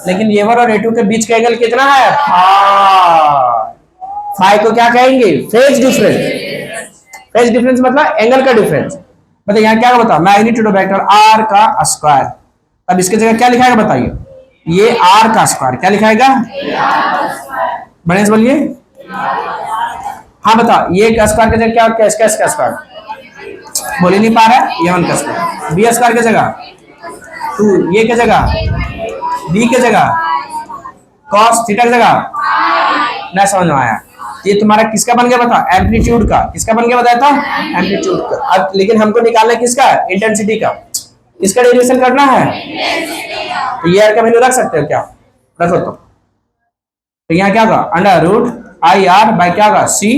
लेकिन a1 और a2 के बीच का एंगल कितना है? फाई को क्या कहेंगे? Phase difference. फेज डिफरेंस मतलब एंगल का डिफरेंस। बताइए यहाँ क्या बताओ? मैग्नीट्यूड ऑफ वेक्टर r का स्क्वायर। अब इसके जगह क्या लिखाएगा बताइए? ये r का स्क्वायर। क्या लिखाएगा? बढ़िया से बोलिए। हाँ बताओ, ये का स्क्वायर की जगह क्या? क्या इसका स्क्वायर बोल ही नहीं पा रहा है। ये वन का स्क्वायर बी स्क्वायर की जगह 2, ये की जगह बी की जगह cos थीटा की जगह। ना समझ में आया? ये तुम्हारा किसका बन गया बताओ? एम्पलीट्यूड का। किसका बन गया बताया था? एम्पलीट्यूड का। अब लेकिन हमको निकालना है किसका? इंटेंसिटी का। इसका डेरिवेशन करना है, तो ये आर का वैल्यू रख सकते हो क्या? रखो। तो यहाँ क्या होगा? Under root I R by क्या होगा? सी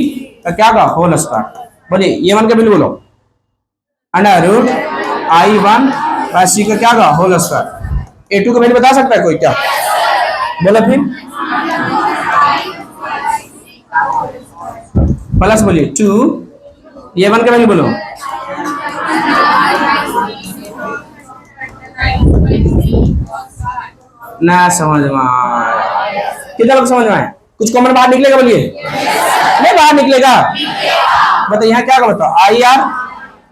का क्या होगा? Whole square. बोलिए ये वन का वैल्यू बोलो। अंडर रूट i1 बाई सी का क्या होगा? Whole square. a2 का वैल्यू बता सकता है कोई क्या? बोलो फिर। प्लस बोलिए 2, a1 का वैल्यू बोलो। ना समझ में आया? कितना लोग समझ में आए? कुछ कॉमन बाहर निकलेगा बोलिए? नहीं बाहर निकलेगा। बताइए यहाँ क्या होगा बताओ? आई आर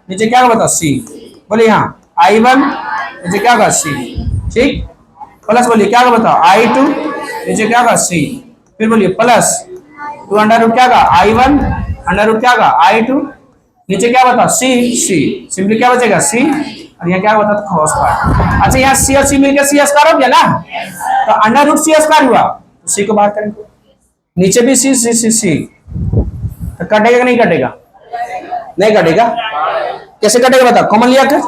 नीचे क्या होगा बताओ? सी। बोलिए यहाँ i1 नीचे क्या होगा? सी। ठीक। प्लस बोलिए क्या होगा बताओ? i2 नीचे क्या होगा? सी। फिर बोलिए प्लस 2 अंडर रूट क्या होगा? i1 अंडर रूट क्या होगा? i2 नीचे क्या बताओ? सी। सी सिंपली क्या बचेगा? सी। और यहाँ क्या बता? cos square. अच्छा यहाँ सी और सी मिलकर सी स्क्वायर हो गया ना, तो अंडर रूट सी स्क्वायर हुआ, तो सी को बाहर करेंगे। नीचे भी सी सी सी सी, तो कटेगा कि नहीं कटेगा? नहीं कटेगा। कैसे कटेगा बताओ? कॉमन लिया कर।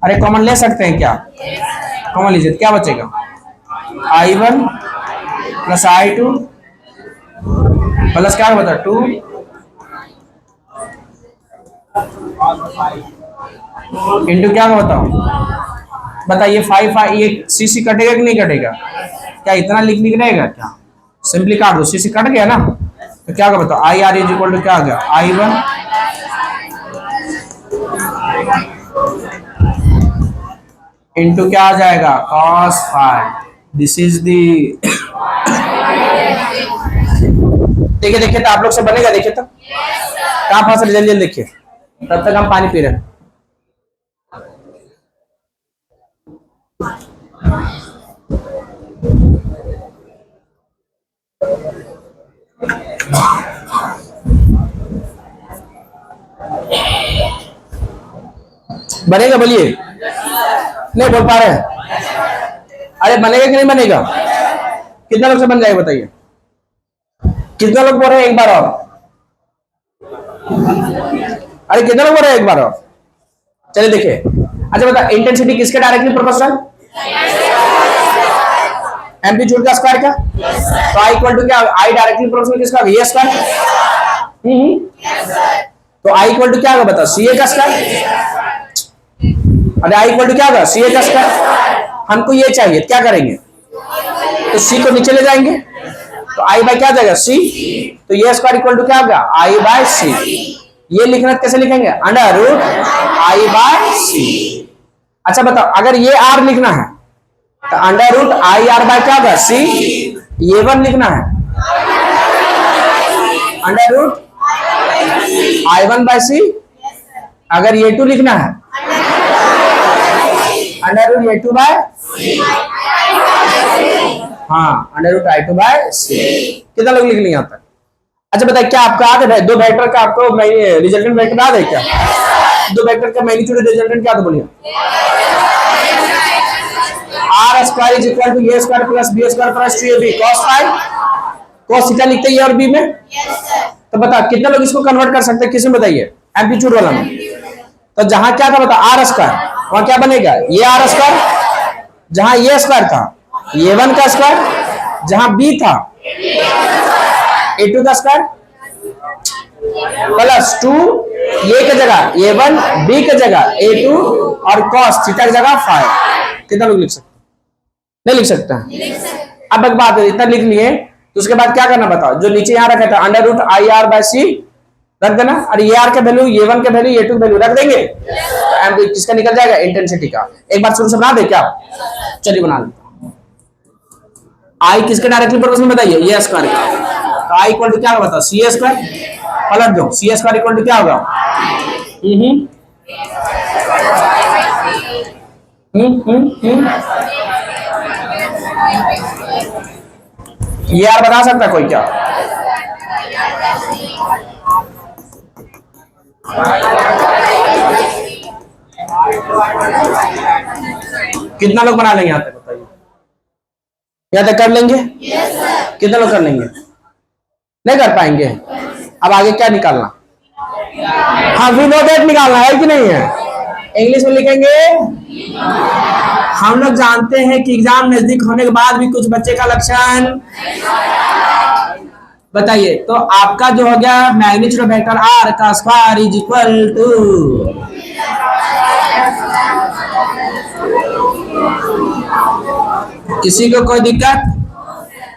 अरे कॉमन ले सकते हैं क्या? कॉमन लीजिए, क्या बचेगा? i1 प्लस i2 प्लस क्या बता 2 इंटू क्या बताओ? बताइए 5 ये सी सी कटेगा कि नहीं कटेगा? क्या इतना लिख रहेगा क्या? सिंपली काट दो, सी सी कट गया ना, तो क्या होगा बताओ? I R is equal to क्या आ गया? i1 इंटू क्या आ जाएगा? cos phi. This is the. देखिए देखिए तो आप लोग से बनेगा। देखिए तो कहाँ फंस रहे? जल्दी जल्दी देखिए, तब तक हम पानी पी रहे हैं। बनेगा बोलिए? नहीं बोल पा रहे हैं? अरे बनेगा कि नहीं बनेगा? कितना लोग से बन जाएगा बताइए? कितना लोग बोल रहे हैं एक बार और? अरे कितना लोग बोल रहे हैं एक बार और? चलिए देखिए। अच्छा बता, इंटेंसिटी किसके डायरेक्टली प्रोपोर्शनल? एम्पलीट्यूड का स्क्वायर का। तो आई इक्वल टू क्या? आई डायरेक्टली प्रोपोर्शनल किसका? ये स्क्वायर। तो आई इक्वल टू क्या होगा बताओ? सी ए का स्क्वायर। अरे आई इक्वल टू क्या होगा? सी ए का स्क्वायर। हमको ये चाहिए, क्या करेंगे? तो सी को नीचे ले जाएंगे, तो आई बाय क्या जाएगा? सी। तो ये स्क्वायर इक्वल टू क्या होगा? I by C. ये लिखना कैसे लिखेंगे? Under root I by C. अच्छा बताओ, अगर ये आर लिखना है तो under root I R by क्या होगा सी, ये वन लिखना है, under root I one by C. अगर ये टू लिखना है अंडर रूट ये टू बाय, हाँ under root I two by C. कितना लोग लिख लेंगे यहाँ तक? अच्छा बताइए, क्या आपका याद है दो वेक्टर का आपको रिजल्टेंट वेक्टर याद है क्या? दो वेक्टर का मैग्नीट्यूड रिजल्टेंट क्या था बोलिए? R square is equal to A square plus B square plus 2ab cos phi cos theta लिखते हैं और बी में। तो बता कितने लोग इसको कन्वर्ट कर सकते हैं, किसी में बताइए एम्पलीट्यूड वाला में। तो जहां क्या था बता आर स्क्वायर, वहां क्या बनेगा ये आर स्क्वायर, जहां ये स्क्वायर था ये वन का स्क्वायर, जहां बी था ए टू का स्क्वायर प्लस 2 ये की जगह ए वन, बी की जगह ए टू और cos थीटा की जगह फाई। कितना लोग लिख सकते? नहीं लिख सकता। अब एक बात है, इतना लिख लिए तो उसके बाद क्या करना बताओ? जो नीचे यहाँ रखा था under root I R by C रख देना, और ये आर के वैल्यू ये वन के वैल्यू ये टू वैल्यू रख देंगे, तो किसका निकल जाएगा इंटेंसिटी का। एक बार शुरू से बना दे क्या? चलिए बना लेते हैं। आई किसके डायरेक्टली प्रोपोर्शनल बताइए? ये स्क्वायर का। तो आई इक्वल टू क्या होगा बताओ? सी स्क्वायर। पलट दो, सी स्क्वायर इक्वल टू क्या होगा? ये यार बता सकता है कोई क्या? कितना लोग बना लेंगे यहाँ तक बताइए? यहाँ तक कर लेंगे? कितना लोग कर लेंगे? नहीं कर पाएंगे? अब आगे क्या निकालना? हाँ वी नो दैट निकालना है कि नहीं है? इंग्लिश में लिखेंगे। हम लोग जानते हैं कि एग्जाम नजदीक होने के बाद भी कुछ बच्चे का लक्षण बताइए। तो आपका जो हो गया मैग्नीट्यूड वेक्टर आर का स्क्वायर इज इक्वल टू, किसी को कोई दिक्कत?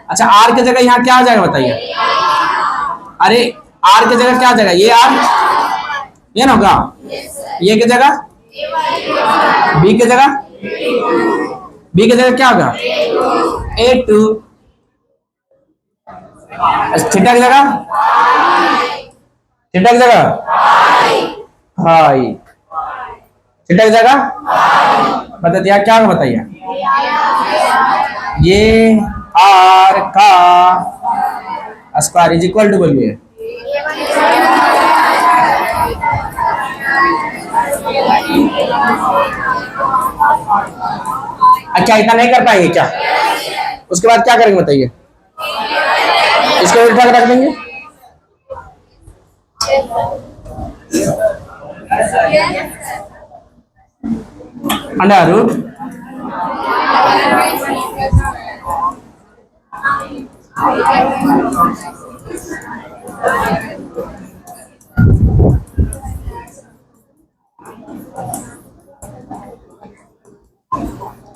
अच्छा आर की जगह यहाँ क्या हो जाएगा बताइए? अरे आर की जगह क्या हो जाएगा? ये आर, ये ना होगा, ये की जगह बी की जगह, बी की जगह क्या होगा? ए टू, थीटा की जगह, थीटा की जगह हाई, थीटा की जगह बताइए यार क्या होगा बताइए? ये आर का स्क्वायर इज इक्वल टू बोलिए अच्छा, इतना नहीं कर पाएंगे क्या? उसके बाद क्या करेंगे बताइए? इसको उल्टा कर रख देंगे। अंडर रूट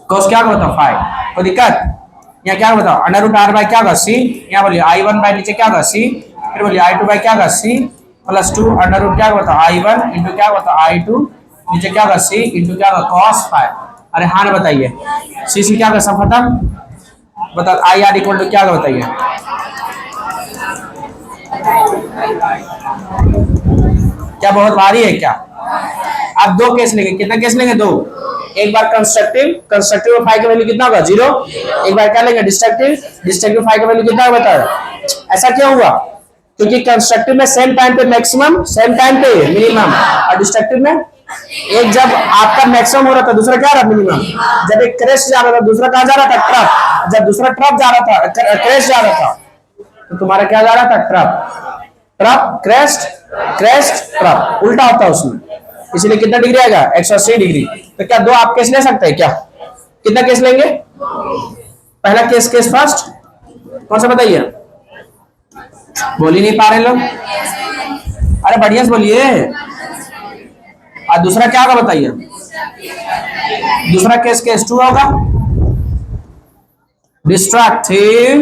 cos क्या बताओ? फाइव। कोई दिक्कत? यहाँ क्या बताओ? अंडर रूट आर बाय क्या होगा? सी। यहाँ बोलिए आई वन बाय नीचे क्या होगा? सी। फिर बोलिए आई टू बाय क्या होगा? सी प्लस 2 अंडर रूट क्या बताओ? आई वन इंटू क्या बताओ? आई टू नीचे क्या होगा? सी इंटू क्या होगा? cos five. अरे हाँ ना बताइए, सी सी क्या होगा? सब खत्म। बताओ आई आर इक्वल टू क्या होगा बताइए? क्या बहुत भारी है क्या? आप दो केस लेंगे। कितना केस लेंगे? दो। एक बार कंस्ट्रक्टिव, कंस्ट्रक्टिव फाई का वैल्यू कितना होगा? 0। एक बार क्या लेंगे? डिस्ट्रक्टिव, डिस्ट्रक्टिव फाई का वैल्यू कितना होगा बताओ? ऐसा क्यों हुआ? क्योंकि कंस्ट्रक्टिव में सेम टाइम पे मैक्सिमम, सेम टाइम पे मिनिमम, और डिस्ट्रक्टिव में एक जब आपका मैक्सिमम हो रहा था दूसरा क्या रहा? मिनिमम। जब एक क्रेस्ट जा रहा था दूसरा कहां जा रहा था? ट्रफ। जब दूसरा ट्रफ जा रहा था, क्रेस्ट जा रहा था, तो तुम्हारा क्या जा रहा था? Trough. Trough crest, crest trough, उल्टा होता है उसमें। इसलिए कितना डिग्री आएगा? 180 डिग्री। तो क्या दो आप केस ले सकते हैं क्या? कितना केस लेंगे? पहला केस, केस फर्स्ट कौन सा बताइए? बोल ही नहीं पा रहे लोग। अरे बढ़िया से बोलिए। और दूसरा क्या होगा बताइए? दूसरा केस केस 2 होगा, डिस्ट्रक्टिव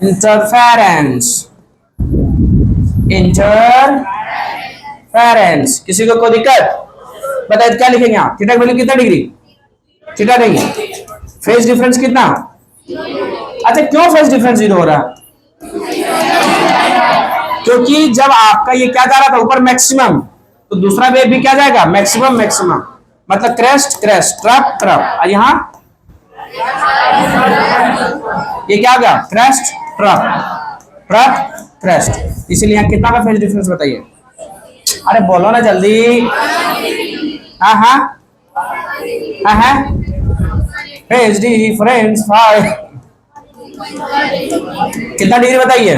इंटरफेरेंस, इंटरफेरेंस। किसी को कोई दिक्कत? बताइए क्या लिखेंगे आप? थीटा की वैल्यू कितना डिग्री? थीटा देंगे फेज डिफरेंस कितना? अच्छा, क्यों फेज डिफरेंस 0 हो रहा है? क्योंकि जब आपका ये क्या जा रहा था ऊपर मैक्सिमम, तो दूसरा वेव भी क्या जाएगा? मैक्सिमम मैक्सिमम, मतलब क्रेस्ट क्रेस्ट, ट्रप ट्रप। और यहाँ ये क्या होगा? Crest trough trough crest. इसीलिए यहाँ कितना का फेज डिफरेंस बताइए? अरे बोलो ना जल्दी। हाँ हाँ हाँ हाँ, फेज डिफरेंस 5। कितना डिग्री बताइए?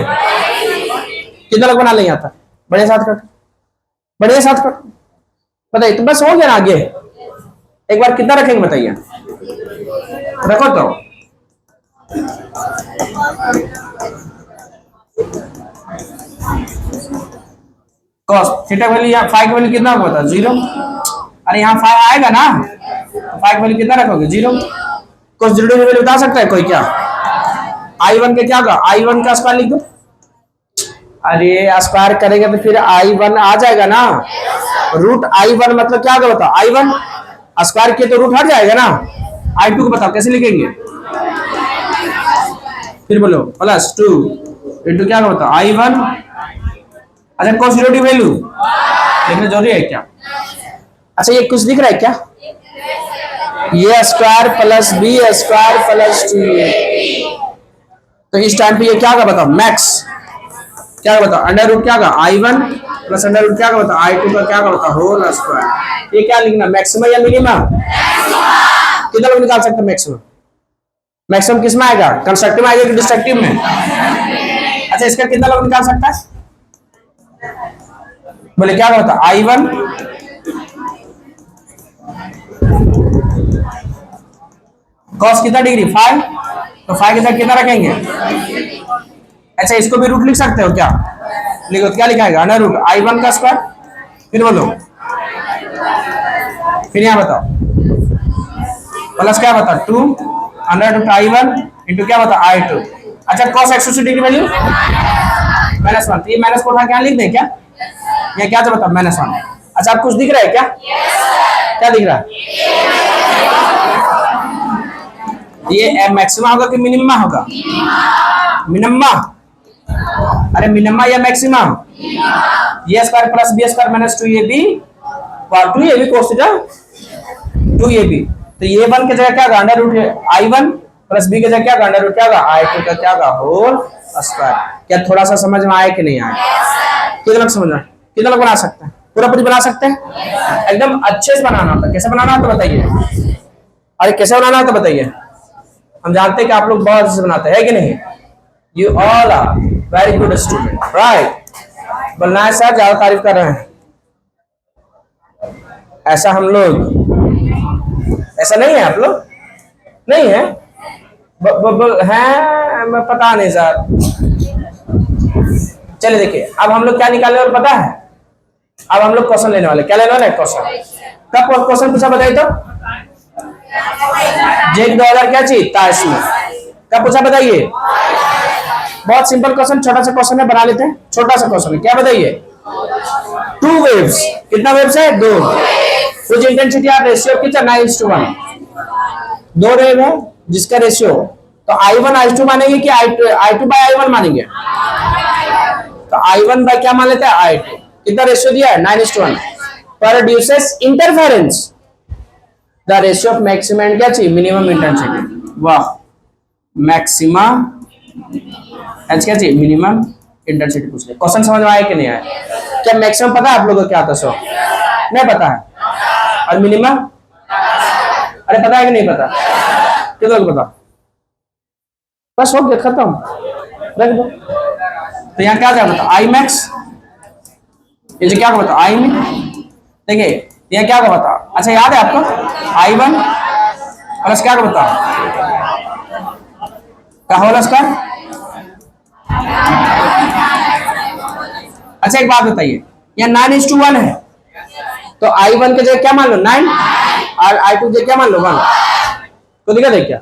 कितना लोग बना लेंगे आता? बढ़िया साथ कट, बढ़िया साथ कट बताइए। तो बस हो गया ना आगे। एक बार कितना रखेंगे बताइए? रखो तो। कॉस थीटा वैल्यू यहाँ फाइव की वैल्यू कितना होगा? 0। अरे यहाँ 5 आएगा ना, तो 5 वैल्यू कितना रखोगे? 0। कुछ 0 की वैल्यू बता सकता है कोई क्या? I1 का क्या होगा? I1 का स्क्वायर लिख दो। अरे स्क्वायर करेंगे तो फिर I1 आ जाएगा ना। रूट I1 मतलब क्या होगा बताओ? I1 स्क्वायर किए तो रूट हट जाएगा ना। I2 को बताओ कैसे लिखेंगे? फिर बोलो +2 इंटू क्या होता है? I1। अच्छा, cos 0 की वैल्यू लिखना जरूरी है क्या? अच्छा, ये कुछ दिख रहा है क्या? ये square plus B square plus 2। तो इस टाइम पे ये क्या होगा बताओ? मैक्स क्या होगा बताओ? अंडर रूट क्या होगा? I1 प्लस अंडर रूट क्या होगा बताओ? I2 का क्या होगा? Whole square. ये क्या लिखना? मैक्सिमम या मिनिमम? कितना लोग निकाल सकते हैं मैक्सिमम? मैक्सिमम किस में आएगा? कंस्ट्रक्टिव में आएगा कि डिस्ट्रक्टिव में? अच्छा, इसका कितना लोग निकाल सकता है? बोले क्या होता? I1 cos कितना डिग्री? 5। तो 5 के साथ कितना रखेंगे? अच्छा, इसको भी रूट लिख सकते हो क्या? लिखो तो क्या लिखाएगा? अंडर रूट I1 का स्क्वायर। फिर बोलो, फिर यहाँ बताओ प्लस क्या बता? 2 अंडर रूट I1 इंटू क्या बता? I2। अच्छा, cos 180 डिग्री वैल्यू -1। तो ये माइनस को उठा के यहाँ लिख दें क्या? ये क्या तो बता? -1। अच्छा, आप कुछ दिख रहा है क्या? क्या दिख रहा है? ये मैक्सिमा होगा कि मिनिमा होगा? मिनिमा। अरे मिनिमा या मैक्सिमा? ये square plus B square minus 2ab 2ab cos theta 2ab। तो ये 1 की जगह क्या होगा? Under root I1 plus B की जगह क्या होगा? अंडर रूट क्या होगा? I2 का क्या होगा? Whole square. क्या थोड़ा सा समझ में आया कि नहीं आया? कितना लोग समझ में? कितना लोग बना सकते हैं? पूरा पूरी बना सकते हैं? एकदम अच्छे से बनाना होता है। कैसे बनाना होता है बताइए? अरे कैसे बनाना होता है बताइए? हम जानते हैं कि आप लोग बहुत अच्छे से बनाते हैं, है कि नहीं? You all are very good student, right? बोलना है सर, ज्यादा तारीफ कर रहे हैं। ऐसा हम लोग, ऐसा नहीं है आप लोग? नहीं है? हैं मैं पता नहीं सर। चलिए देखिए, अब हम लोग क्या निकालने वाले पता है? अब हम लोग क्वेश्चन लेने वाले। क्या लेने वाले? क्वेश्चन। कब क्वेश्चन पूछा बताइए तो? जेक 2000 क्या चाहिए था इसमें? कब पूछा बताइए? बहुत सिंपल क्वेश्चन, छोटा सा क्वेश्चन है, बना लेते हैं। छोटा सा क्वेश्चन है, क्या बताइए? 2 वेव्स। कितना वेव्स है? 2। कुछ इंटेंसिटी आप रेशियो कितना? 9:1। 2 वेव है जिसका रेशियो, तो I1 I2 मानेंगे कि I2 बाय I1 मानेंगे? तो I1 बाय क्या मान लेते हैं? I2। कितना रेशियो दिया है? 9:1। Produces interference the ratio of maximum and क्या चाहिए? Minimum intensity. वाह, मैक्सिमा एंड क्या चाहिए? मिनिमम इंटेंसिटी पूछ ले। क्वेश्चन समझ में आया कि नहीं आया? क्या मैक्सिमम पता है आप लोगों को क्या आता है? सो नहीं पता है। और मिनिमम? अरे पता है कि नहीं पता? कितना लोग पता? बस हो गया, खत्म, रख दो। तो यहाँ क्या क्या बता? आई मैक्स, ये क्या बता? आई में देखिए यहाँ क्या बता? अच्छा याद है आपको? I1 प्लस क्या बता? क्या होल स्क्वायर। अच्छा एक बात बताइए, यहाँ 9:1 है, तो I1 के जगह क्या मान लो? 9, और I2 के क्या मान लो? 1। तो दिक्कत है क्या?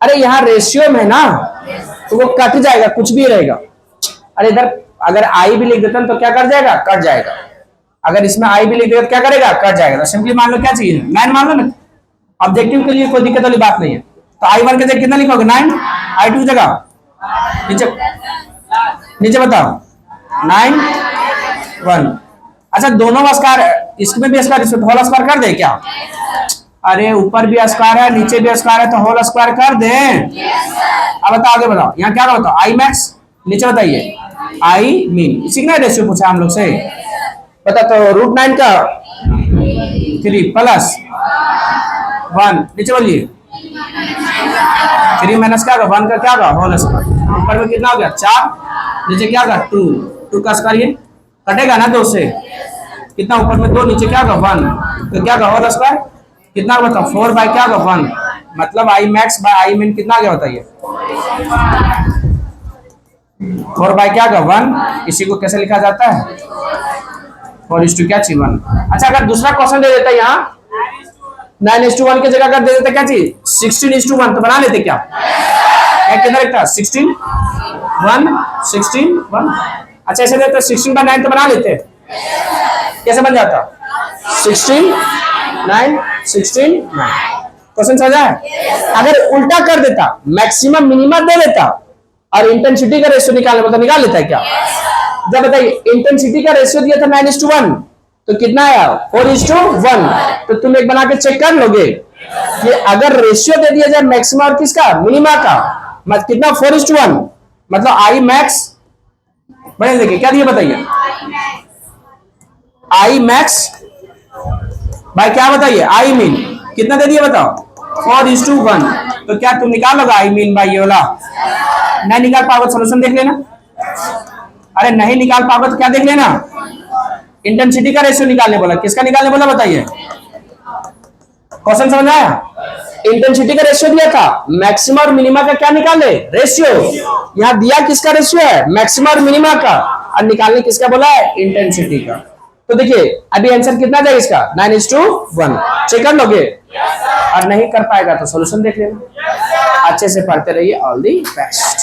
अरे यहाँ रेशियो में ना, तो वो कट जाएगा, कुछ भी रहेगा। अरे इधर अगर I भी लिख देता तो क्या कर जाएगा? कट जाएगा। अगर इसमें I भी लिख देगा तो क्या करेगा? कट जाएगा। तो सिंपली मान लो क्या चाहिए? 9 मान लो ना। ऑब्जेक्टिव के लिए कोई दिक्कत वाली बात नहीं है। तो I1 के जगह कितना लिखोगे 9, I2 जगह नीचे नीचे बताओ 9 1। अच्छा दोनों स्क्वायर, इसमें भी स्क्वायर इसमें होल स्क्वायर कर दे क्या? अरे ऊपर भी स्क्वायर है नीचे भी स्क्वायर है तो होल स्क्वायर कर दे। अब बताओ आगे बताओ, यहाँ क्या बताओ आई मैक्स, नीचे बताइए आई मीन, इसी का रेशियो पूछा हम लोग से। बता तो √9 का 3 प्लस 1, नीचे बोलिए 3 माइनस क्या होगा 1 का क्या होगा होल स्क्वायर। ऊपर में कितना हो गया 4, नीचे क्या होगा 2 का स्क्वायर, ये कटेगा ना 2 से, कितना ऊपर में 2 नीचे क्या होगा 1, तो क्या होगा होल स्क्वायर कितना बताओ 4 बाई क्या होगा 1, मतलब I max bye I mean कितना गया बताइए 4 बाई क्या होगा 1। इसी को कैसे लिखा जाता है 4:1 क्या चीज 1। अच्छा अगर दूसरा क्वेश्चन दे देता है यहाँ 9:1 की जगह अगर दे देता क्या चीज 16:1 तो बना लेते क्या? कितना लिखता 16 1 16 1। अच्छा ऐसे देते 16/9 तो बना लेते, कैसे बन जाता 16 9 16 9। क्वेश्चन समझा है? अगर उल्टा कर देता मैक्सिमम मिनिमम दे देता और इंटेंसिटी का रेशियो निकालने बोलता निकाल लेता है क्या? जब बताइए इंटेंसिटी का रेशियो दिया था 9:1 तो कितना आया 4:1। तो तुम एक बना के चेक कर लोगे कि अगर रेशियो दे दिया जाए मैक्सिमम और किसका मिनिमा का, मतलब कितना 4:1, मतलब आई मैक्स बने देखिए क्या दिया बताइए आई मैक्स भाई क्या बताइए आई मीन कितना दे दिया बताओ 4:1। तो क्या तुम निकाल लोगे आई मीन भाई ये वाला? नहीं निकाल पाओगे सोल्यूशन देख लेना। अरे नहीं निकाल पाओगे तो क्या देख लेना इंटेंसिटी का रेशियो निकालने बोला, किसका निकालने बोला बताइए? क्वेश्चन समझ आया? इंटेंसिटी का रेशियो दिया था, मैक्सिमम और मिनिमा का क्या निकाले रेशियो, यहाँ दिया किसका रेशियो है मैक्सिमम और मिनिमा का, और निकालने किसका बोला है इंटेंसिटी का। तो देखिए अभी आंसर कितना जाएगा इसका 9:1, चेक कर लोगे और नहीं कर पाएगा तो सोल्यूशन देख लेना। अच्छे से पढ़ते रहिए, ऑल दी बेस्ट।